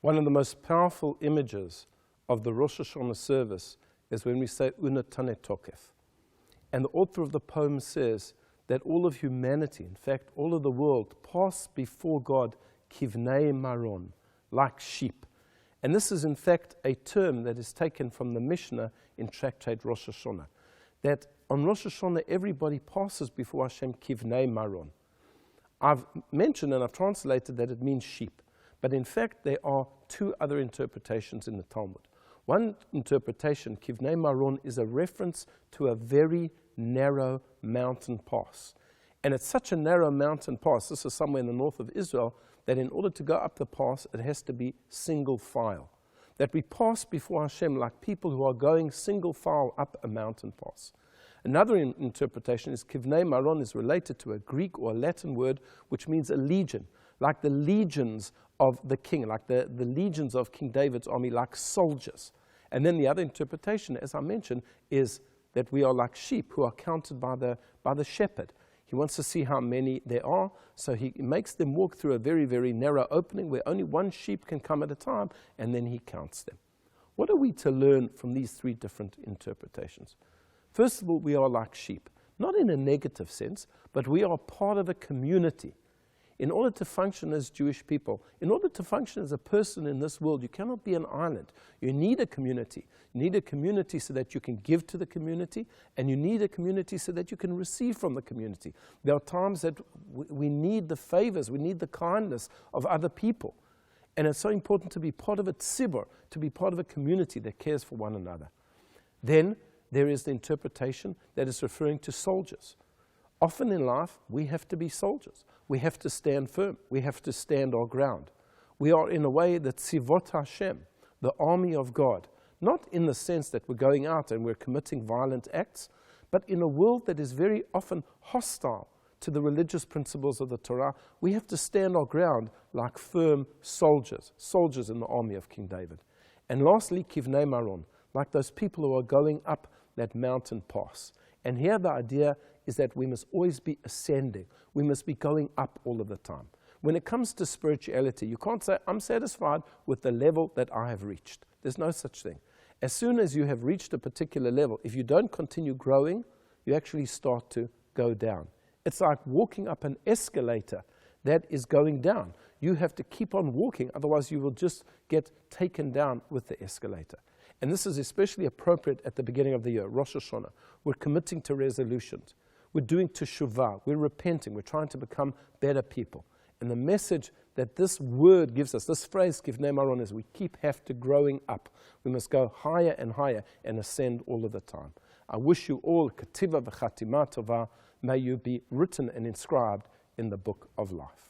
One of the most powerful images of the Rosh Hashana service is when we say Unatane Tokef. And the author of the poem says that all of humanity, in fact, all of the world, pass before God kivnei maron, like sheep. And this is, in fact, a term that is taken from the Mishnah in Tractate Rosh Hashana, that on Rosh Hashana, everybody passes before Hashem kivnei maron. I've mentioned and I've translated that it means sheep. But in fact, there are two other interpretations in the Talmud. One interpretation, Kivnei Maron, is a reference to a very narrow mountain pass. And it's such a narrow mountain pass, this is somewhere in the north of Israel, that in order to go up the pass, it has to be single file. That we pass before Hashem like people who are going single file up a mountain pass. Another interpretation is Kivnei Maron is related to a Greek or a Latin word which means a legion, like the legions of the king, like the legions of King David's army, like soldiers. And then the other interpretation, as I mentioned, is that we are like sheep who are counted by the shepherd. He wants to see how many there are, so he makes them walk through a very, very narrow opening where only one sheep can come at a time, and then he counts them. What are we to learn from these three different interpretations? First of all, we are like sheep, not in a negative sense, but we are part of a community. In order to function as Jewish people, in order to function as a person in this world, you cannot be an island. You need a community. You need a community so that you can give to the community, and you need a community so that you can receive from the community. There are times that we need the favors, we need the kindness of other people. And it's so important to be part of a tzibur, to be part of a community that cares for one another. Then there is the interpretation that is referring to soldiers. Often in life, we have to be soldiers. We have to stand firm. We have to stand our ground. We are in a way the tzivot Hashem, the army of God, not in the sense that we're going out and we're committing violent acts, but in a world that is very often hostile to the religious principles of the Torah. We have to stand our ground like firm soldiers, soldiers in the army of King David. And lastly, Kivnei Maron, like those people who are going up that mountain pass. And here the idea is that we must always be ascending. We must be going up all of the time. When it comes to spirituality, you can't say, I'm satisfied with the level that I have reached. There's no such thing. As soon as you have reached a particular level, if you don't continue growing, you actually start to go down. It's like walking up an escalator that is going down. You have to keep on walking, otherwise you will just get taken down with the escalator. And this is especially appropriate at the beginning of the year, Rosh Hashana. We're committing to resolutions. We're doing teshuvah. We're repenting. We're trying to become better people. And the message that this word gives us, this phrase, Kivnei Maron, is we have to growing up. We must go higher and higher and ascend all of the time. I wish you all kativa v'chatima tova. May you be written and inscribed in the book of life.